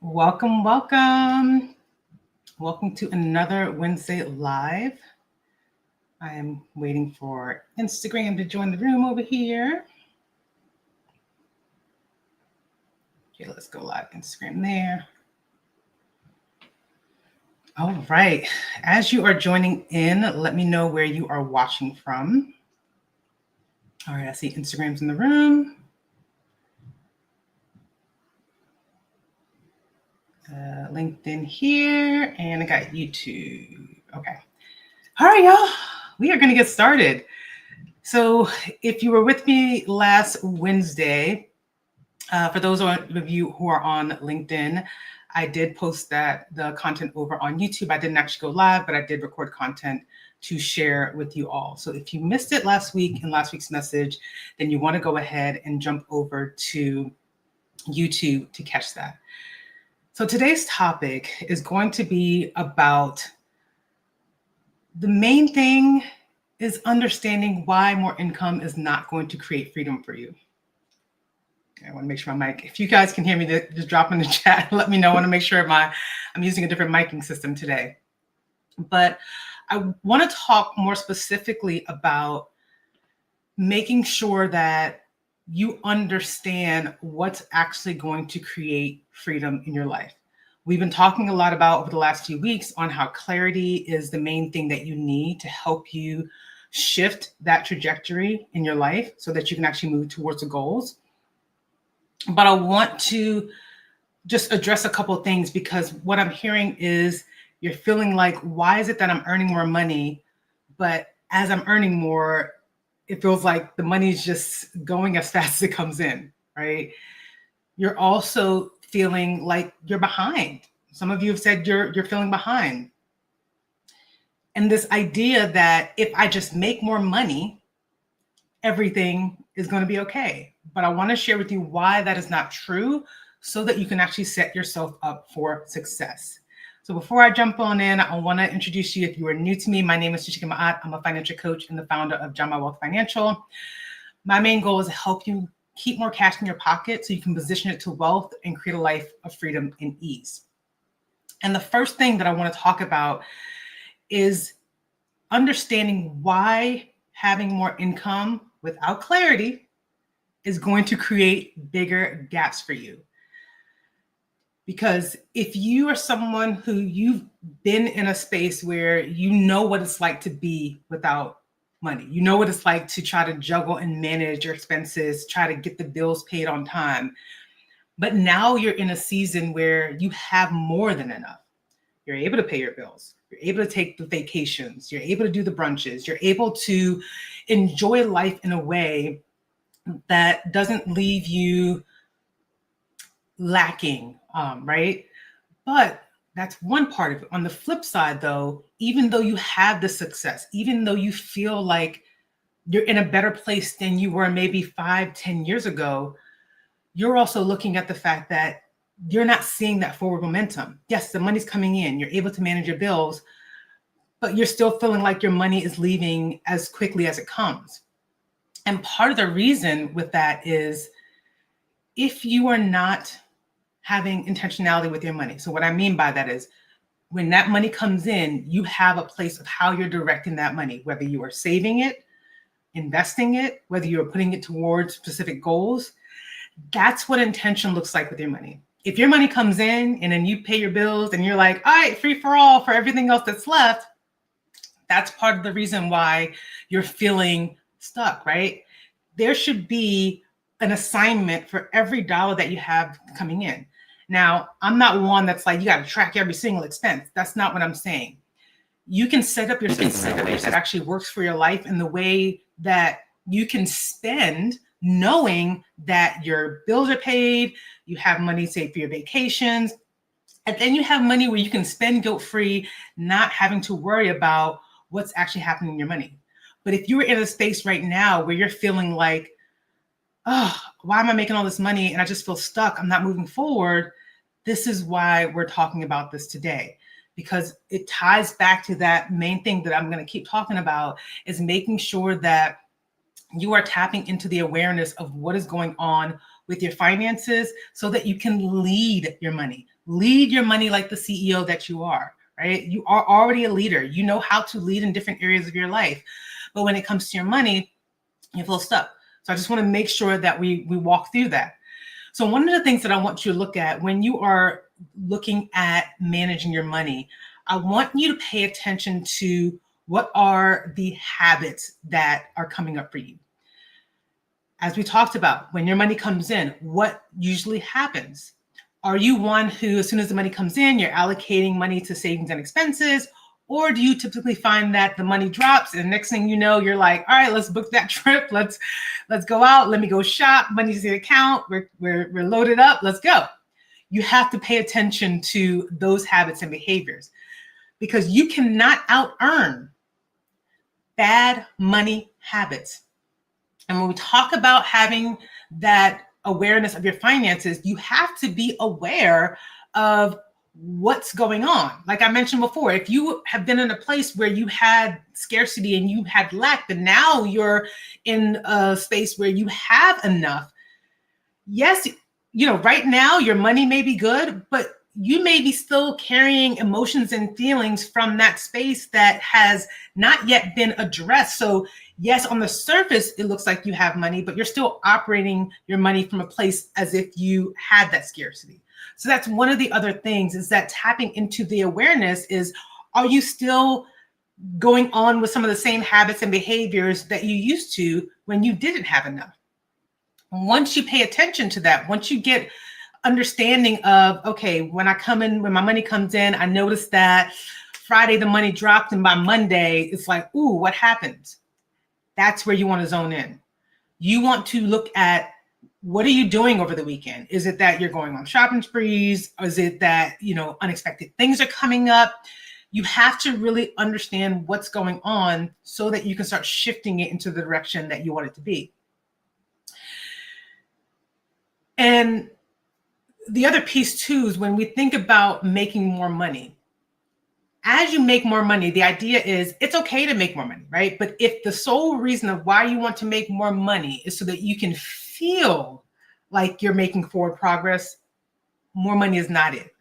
Welcome, welcome. Welcome to another Wednesday Live. I am waiting for Instagram to join the room over here. Okay, let's go live Instagram there. All right. As you are joining in, let me know where you are watching from. All right, I see Instagram's in the room. LinkedIn here, and I got YouTube. Okay. All right, y'all. We are going to get started. So if you were with me last Wednesday, for those of you who are on LinkedIn, I did post the content over on YouTube. I didn't actually go live, but I did record content to share with you all. So if you missed it last week in last week's message, then you want to go ahead and jump over to YouTube to catch that. So today's topic is going to be about the main thing is understanding why more income is not going to create freedom for you. I want to make sure my mic, if you guys can hear me, just drop in the chat. Let me know. I want to make sure I'm using a different miking system today. But I want to talk more specifically about making sure that you understand what's actually going to create freedom in your life. We've been talking a lot about over the last few weeks on how clarity is the main thing that you need to help you shift that trajectory in your life so that you can actually move towards the goals. But I want to just address a couple of things because what I'm hearing is you're feeling like, why is it that I'm earning more money? But as I'm earning more, it feels like the money's just going as fast as it comes in, right? You're also feeling like you're behind. Some of you have said you're feeling behind. And this idea that if I just make more money, everything is going to be okay. But I want to share with you why that is not true so that you can actually set yourself up for success. So before I jump on in, I want to introduce you. If you are new to me, my name is Tashieka. I'm a financial coach and the founder of Jama Wealth Financial. My main goal is to help you keep more cash in your pocket so you can position it to wealth and create a life of freedom and ease. And the first thing that I want to talk about is understanding why having more income without clarity is going to create bigger gaps for you. Because if you are someone who you've been in a space where you know what it's like to be without money, you know what it's like to try to juggle and manage your expenses, try to get the bills paid on time. But now you're in a season where you have more than enough. You're able to pay your bills. You're able to take the vacations. You're able to do the brunches. You're able to enjoy life in a way that doesn't leave you lacking, right? But that's one part of it. On the flip side, though, even though you have the success, even though you feel like you're in a better place than you were maybe 5-10 years ago, you're also looking at the fact that you're not seeing that forward momentum. Yes, the money's coming in, you're able to manage your bills, but you're still feeling like your money is leaving as quickly as it comes. And part of the reason with that is if you are not having intentionality with your money. So what I mean by that is when that money comes in, you have a place of how you're directing that money, whether you are saving it, investing it, whether you're putting it towards specific goals. That's what intention looks like with your money. If your money comes in and then you pay your bills and you're like, all right, free for all for everything else that's left, that's part of the reason why you're feeling stuck, right? There should be an assignment for every dollar that you have coming in. Now, I'm not one that's like, you got to track every single expense. That's not what I'm saying. You can set up your system in a way that actually works for your life in the way that you can spend knowing that your bills are paid, you have money saved for your vacations, and then you have money where you can spend guilt-free, not having to worry about what's actually happening in your money. But if you're in a space right now where you're feeling like, oh, why am I making all this money and I just feel stuck, I'm not moving forward, this is why we're talking about this today. Because it ties back to that main thing that I'm going to keep talking about is making sure that you are tapping into the awareness of what is going on with your finances so that you can lead your money, Lead your money like the CEO that you are, right? You are already a leader. You know how to lead in different areas of your life. But when it comes to your money, you feel stuck. So I just want to make sure that we walk through that. So one of the things that I want you to look at when you are looking at managing your money, I want you to pay attention to what are the habits that are coming up for you. As we talked about, when your money comes in, what usually happens? Are you one who, as soon as the money comes in, you're allocating money to savings and expenses? Or do you typically find that the money drops and next thing you know, you're like, all right, let's book that trip. Let's go out. Let me go shop. Money's in the account. We're loaded up. Let's go. You have to pay attention to those habits and behaviors because you cannot out-earn bad money habits. And when we talk about having that awareness of your finances, you have to be aware of what's going on. Like I mentioned before, if you have been in a place where you had scarcity and you had lack, but now you're in a space where you have enough. Yes, right now your money may be good, but you may be still carrying emotions and feelings from that space that has not yet been addressed. So yes, on the surface, it looks like you have money, but you're still operating your money from a place as if you had that scarcity. So that's one of the other things is that tapping into the awareness is, are you still going on with some of the same habits and behaviors that you used to when you didn't have enough? Once you pay attention to that, once you get understanding of, okay, when my money comes in, I notice that Friday the money dropped and by Monday, it's like, ooh, what happened? That's where you want to zone in. You want to look at, what are you doing over the weekend? Is it that you're going on shopping sprees? Or is it that, unexpected things are coming up? You have to really understand what's going on so that you can start shifting it into the direction that you want it to be. And the other piece too is when we think about making more money, as you make more money, the idea is it's okay to make more money, right? But if the sole reason of why you want to make more money is so that you can feel like you're making forward progress, more money is not it.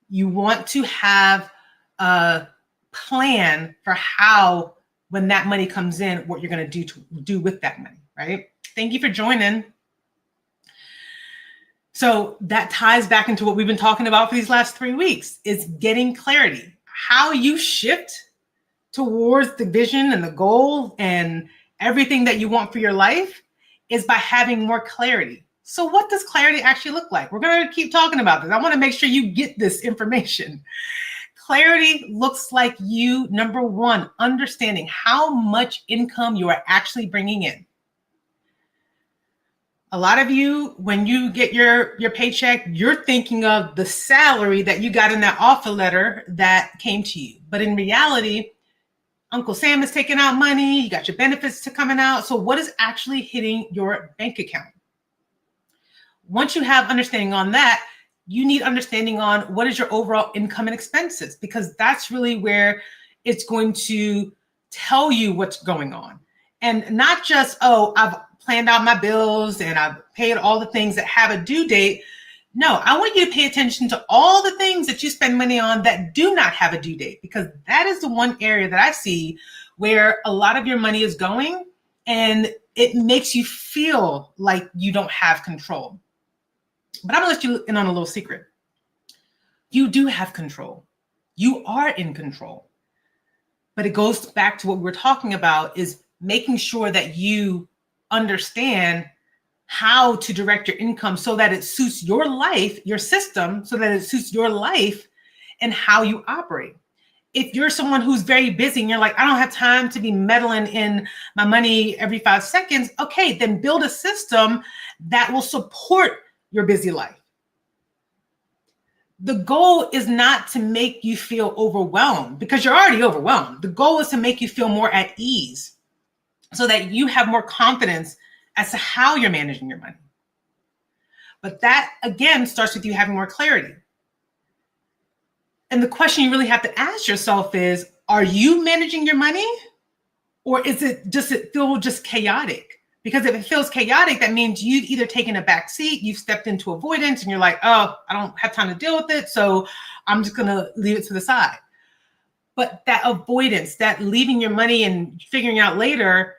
You want to have a plan for how, when that money comes in, what you're going to do with that money, right? Thank you for joining. So that ties back into what we've been talking about for these last 3 weeks, is getting clarity. How you shift towards the vision and the goal and everything that you want for your life is by having more clarity. So what does clarity actually look like? We're going to keep talking about this. I want to make sure you get this information. Clarity looks like you, number one, understanding how much income you are actually bringing in. A lot of you, when you get your paycheck, you're thinking of the salary that you got in that offer letter that came to you. But in reality, Uncle Sam is taking out money. You got your benefits coming out. So what is actually hitting your bank account? Once you have understanding on that, you need understanding on what is your overall income and expenses, because that's really where it's going to tell you what's going on. And not just, oh, I've planned out my bills and I've paid all the things that have a due date. No, I want you to pay attention to all the things that you spend money on that do not have a due date, because that is the one area that I see where a lot of your money is going and it makes you feel like you don't have control. But I'm gonna let you in on a little secret. You do have control. You are in control. But it goes back to what we're talking about, is making sure that you understand how to direct your income so that it suits your life, your system, so that it suits your life and how you operate. If you're someone who's very busy and you're like, I don't have time to be meddling in my money every 5 seconds, okay, then build a system that will support your busy life. The goal is not to make you feel overwhelmed, because you're already overwhelmed. The goal is to make you feel more at ease so that you have more confidence as to how you're managing your money. But that, again, starts with you having more clarity. And the question you really have to ask yourself is, are you managing your money? Or does it feel just chaotic? Because if it feels chaotic, that means you've either taken a back seat, you've stepped into avoidance, and you're like, oh, I don't have time to deal with it, so I'm just going to leave it to the side. But that avoidance, that leaving your money and figuring out later,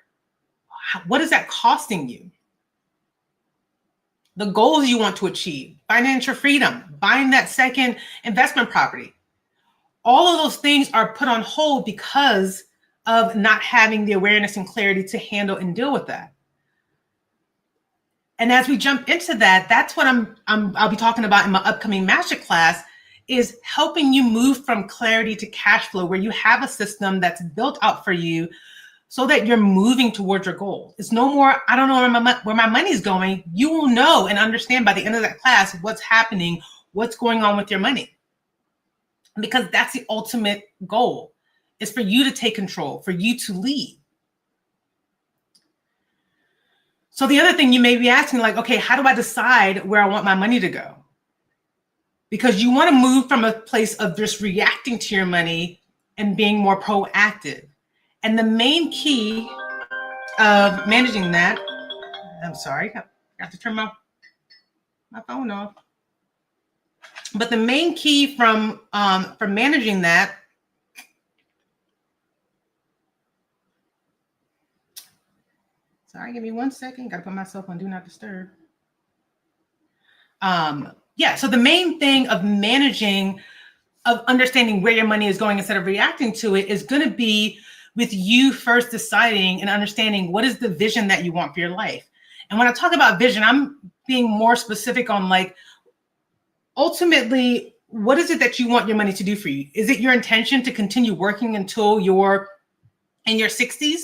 what is that costing you? The goals you want to achieve, financial freedom, buying that second investment property. All of those things are put on hold because of not having the awareness and clarity to handle and deal with that. And as we jump into that, that's what I'll be talking about in my upcoming masterclass, is helping you move from clarity to cash flow, where you have a system that's built out for you so that you're moving towards your goal. It's no more, I don't know where my money's going. You will know and understand by the end of that class what's happening, what's going on with your money. Because that's the ultimate goal, is for you to take control, for you to lead. So the other thing you may be asking, like, okay, how do I decide where I want my money to go? Because you want to move from a place of just reacting to your money and being more proactive. And the main key of managing that, I'm sorry, I got to turn my phone off. But the main key from managing that Sorry, give me 1 second. Got to put myself on Do Not Disturb. So the main thing of managing, of understanding where your money is going instead of reacting to it, is going to be with you first deciding and understanding what is the vision that you want for your life. And when I talk about vision, I'm being more specific on, like, ultimately, what is it that you want your money to do for you? Is it your intention to continue working until you're in your 60s?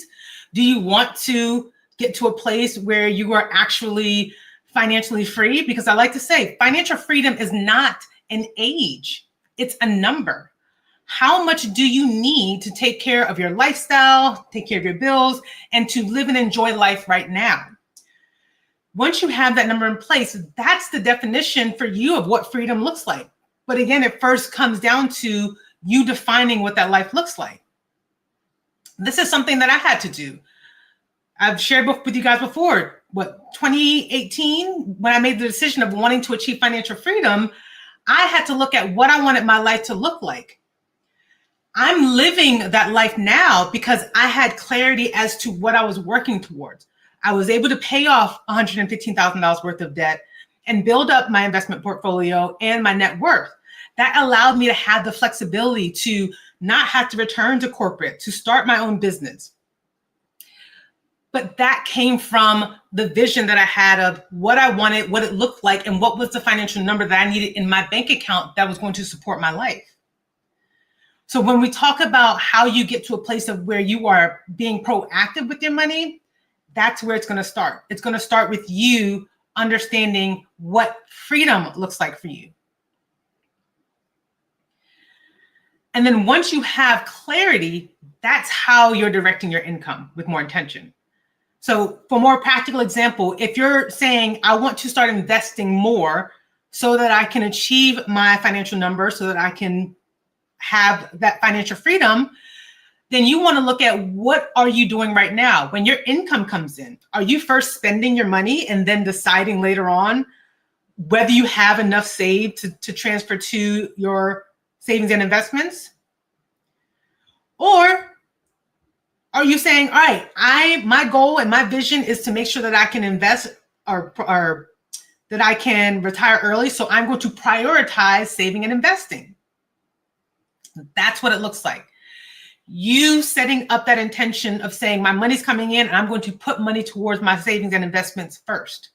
Do you want to get to a place where you are actually financially free? Because I like to say financial freedom is not an age, it's a number. How much do you need to take care of your lifestyle, take care of your bills, and to live and enjoy life right now? Once you have that number in place, that's the definition for you of what freedom looks like. But again, it first comes down to you defining what that life looks like. This is something that I had to do. I've shared with you guys before, 2018, when I made the decision of wanting to achieve financial freedom, I had to look at what I wanted my life to look like. I'm living that life now because I had clarity as to what I was working towards. I was able to pay off $115,000 worth of debt and build up my investment portfolio and my net worth. That allowed me to have the flexibility to not have to return to corporate, to start my own business. But that came from the vision that I had of what I wanted, what it looked like, and what was the financial number that I needed in my bank account that was going to support my life. So when we talk about how you get to a place of where you are being proactive with your money, that's where it's going to start. It's going to start with you understanding what freedom looks like for you. And then once you have clarity, that's how you're directing your income with more intention. So for more practical example, if you're saying, I want to start investing more so that I can achieve my financial number, so that I can have that financial freedom, then you want to look at what are you doing right now? When your income comes in, are you first spending your money and then deciding later on whether you have enough saved to transfer to your savings and investments? Or are you saying, all right, my goal and my vision is to make sure that I can invest or that I can retire early, so I'm going to prioritize saving and investing? That's what it looks like. You setting up that intention of saying, my money's coming in and I'm going to put money towards my savings and investments first.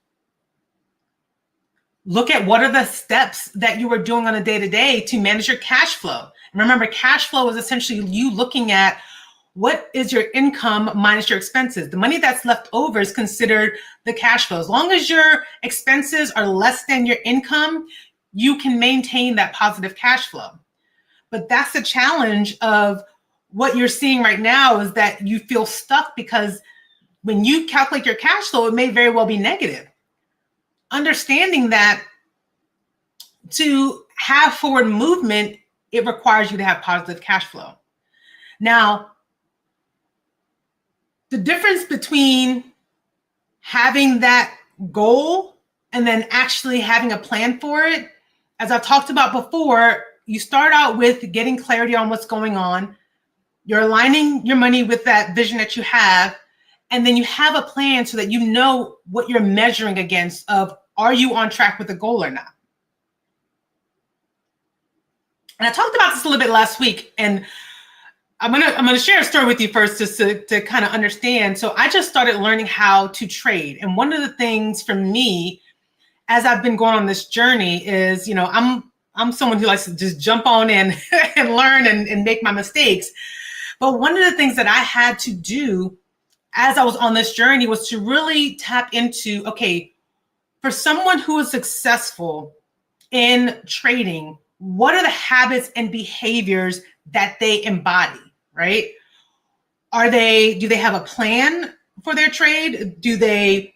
Look at what are the steps that you are doing on a day-to-day to manage your cash flow. And remember, cash flow is essentially you looking at what is your income minus your expenses. The money that's left over is considered the cash flow. As long as your expenses are less than your income, you can maintain that positive cash flow. But that's the challenge of what you're seeing right now, is that you feel stuck because when you calculate your cash flow, it may very well be negative. Understanding that to have forward movement, it requires you to have positive cash flow. Now, the difference between having that goal and then actually having a plan for it, as I've talked about before, you start out with getting clarity on what's going on. You're aligning your money with that vision that you have, and then you have a plan so that you know what you're measuring against of, are you on track with the goal or not? And I talked about this a little bit last week, and I'm gonna share a story with you first just to kind of understand. So I just started learning how to trade. And one of the things for me, as I've been going on this journey is, I'm someone who likes to just jump on in and learn and make my mistakes. But one of the things that I had to do as I was on this journey was to really tap into, okay, for someone who is successful in trading, what are the habits and behaviors that they embody, right? Do they have a plan for their trade? Do they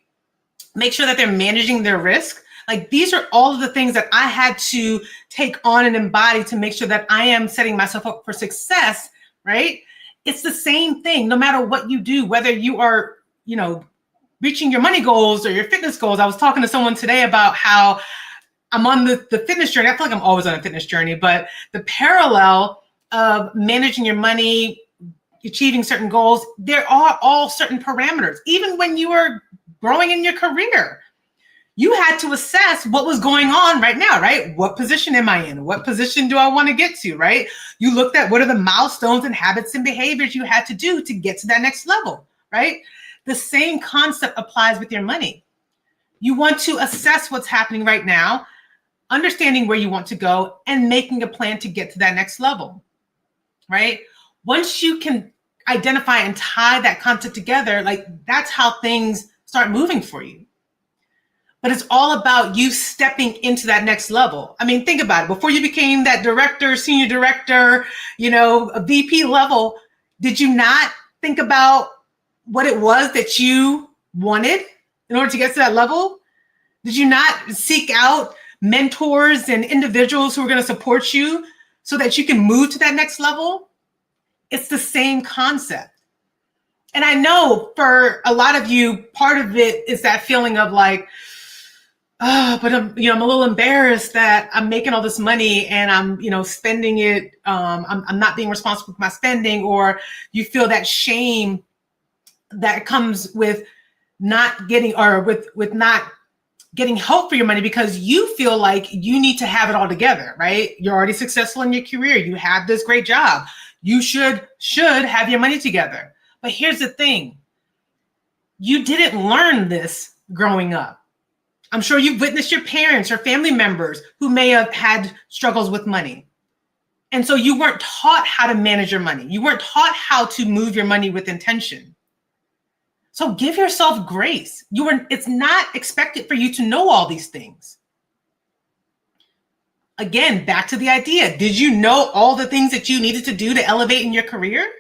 make sure that they're managing their risk? Like, these are all of the things that I had to take on and embody to make sure that I am setting myself up for success, right? It's the same thing, no matter what you do, whether you are, reaching your money goals or your fitness goals. I was talking to someone today about how I'm on the fitness journey. I feel like I'm always on a fitness journey, but the parallel of managing your money, achieving certain goals, there are all certain parameters. Even when you are growing in your career, you had to assess what was going on right now, right? What position am I in? What position do I want to get to, right? You looked at what are the milestones and habits and behaviors you had to do to get to that next level, right? The same concept applies with your money. You want to assess what's happening right now, understanding where you want to go, and making a plan to get to that next level, right? Once you can identify and tie that concept together, like, that's how things start moving for you. But it's all about you stepping into that next level. I mean, think about it. Before you became that director, senior director, a VP level, did you not think about what it was that you wanted in order to get to that level? Did you not seek out mentors and individuals who are going to support you so that you can move to that next level? It's the same concept. And I know for a lot of you, part of it is that feeling of like, but I'm a little embarrassed that I'm making all this money and I'm, spending it. I'm not being responsible for my spending, or you feel that shame that comes with not getting, or with not getting help for your money because you feel like you need to have it all together, right? You're already successful in your career. You have this great job. You should have your money together. But here's the thing. You didn't learn this growing up. I'm sure you've witnessed your parents or family members who may have had struggles with money. And so you weren't taught how to manage your money. You weren't taught how to move your money with intention. So give yourself grace. It's not expected for you to know all these things. Again, back to the idea. Did you know all the things that you needed to do to elevate in your career?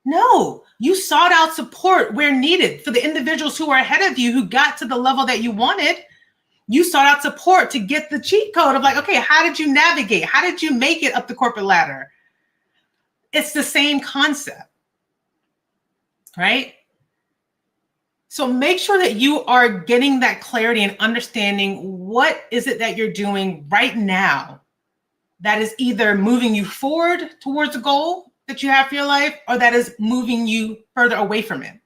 No, you sought out support where needed. For the individuals who are ahead of you, who got to the level that you wanted, you sought out support to get the cheat code of like, okay, how did you navigate? How did you make it up the corporate ladder? It's the same concept, right? So make sure that you are getting that clarity and understanding what is it that you're doing right now that is either moving you forward towards a goal that you have for your life, or that is moving you further away from it.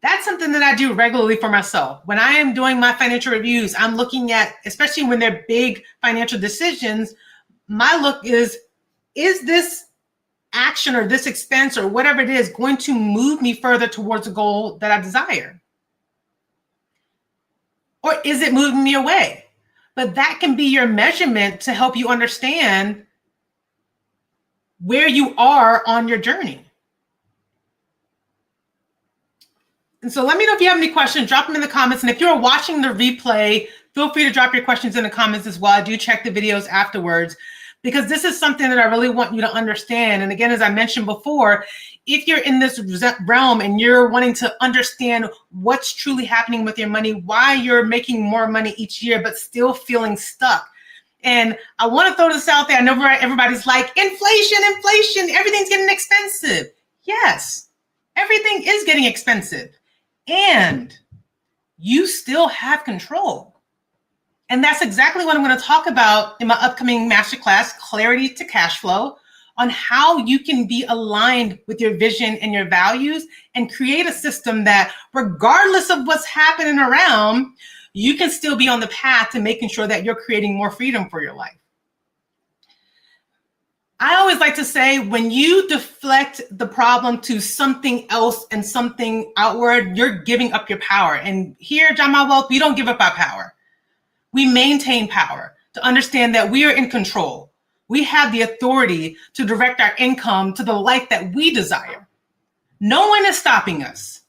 That's something that I do regularly for myself. When I am doing my financial reviews, I'm looking at, especially when they're big financial decisions, my look is this action or this expense or whatever it is going to move me further towards a goal that I desire? Or is it moving me away? But that can be your measurement to help you understand where you are on your journey. And so let me know if you have any questions, drop them in the comments. And if you're watching the replay, feel free to drop your questions in the comments as well. I do check the videos afterwards because this is something that I really want you to understand. And again, as I mentioned before, if you're in this realm and you're wanting to understand what's truly happening with your money, why you're making more money each year, but still feeling stuck. And I want to throw this out there. I know everybody's like, inflation, everything's getting expensive. Yes, everything is getting expensive. and you still have control. And that's exactly what I'm going to talk about in my upcoming masterclass, Clarity to Cash Flow, on how you can be aligned with your vision and your values and create a system that, regardless of what's happening around, you can still be on the path to making sure that you're creating more freedom for your life. I always like to say, when you deflect the problem to something else and something outward, you're giving up your power. And here at John My Wealth, we don't give up our power. We maintain power to understand that we are in control. We have the authority to direct our income to the life that we desire. No one is stopping us.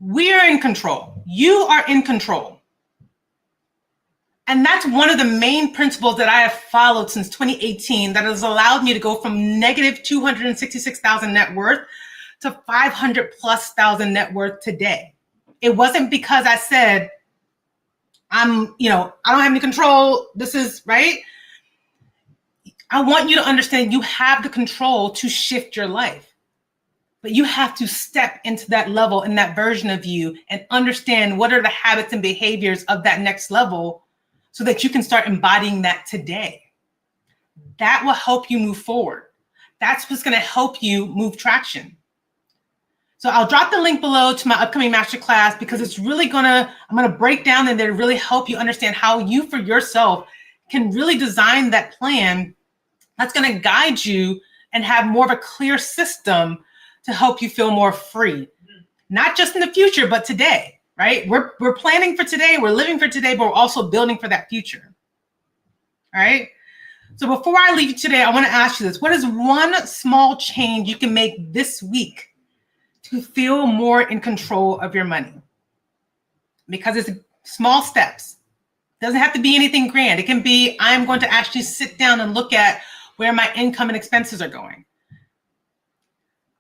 We are in control. You are in control. And that's one of the main principles that I have followed since 2018 that has allowed me to go from negative 266,000 net worth to 500,000+ net worth today. It wasn't because I said, I don't have any control. This is right. I want you to understand you have the control to shift your life, but you have to step into that level and that version of you and understand what are the habits and behaviors of that next level so that you can start embodying that today. That will help you move forward. That's what's going to help you move traction. So I'll drop the link below to my upcoming masterclass because it's really I'm going to break down and then really help you understand how you for yourself can really design that plan that's going to guide you and have more of a clear system to help you feel more free. Not just in the future, but today, right? We're planning for today, we're living for today, but we're also building for that future. All right? So before I leave you today, I want to ask you this. What is one small change you can make this week to feel more in control of your money? Because it's small steps. It doesn't have to be anything grand. It can be, I'm going to actually sit down and look at where my income and expenses are going.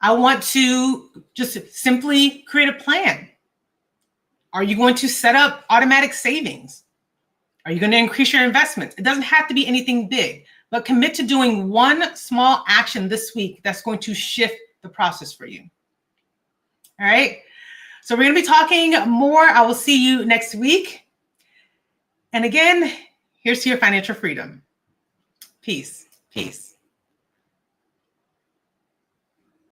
I want to just simply create a plan. Are you going to set up automatic savings? Are you going to increase your investments? It doesn't have to be anything big, but commit to doing one small action this week that's going to shift the process for you. All right. So we're going to be talking more. I will see you next week. And again, here's to your financial freedom. Peace. Peace.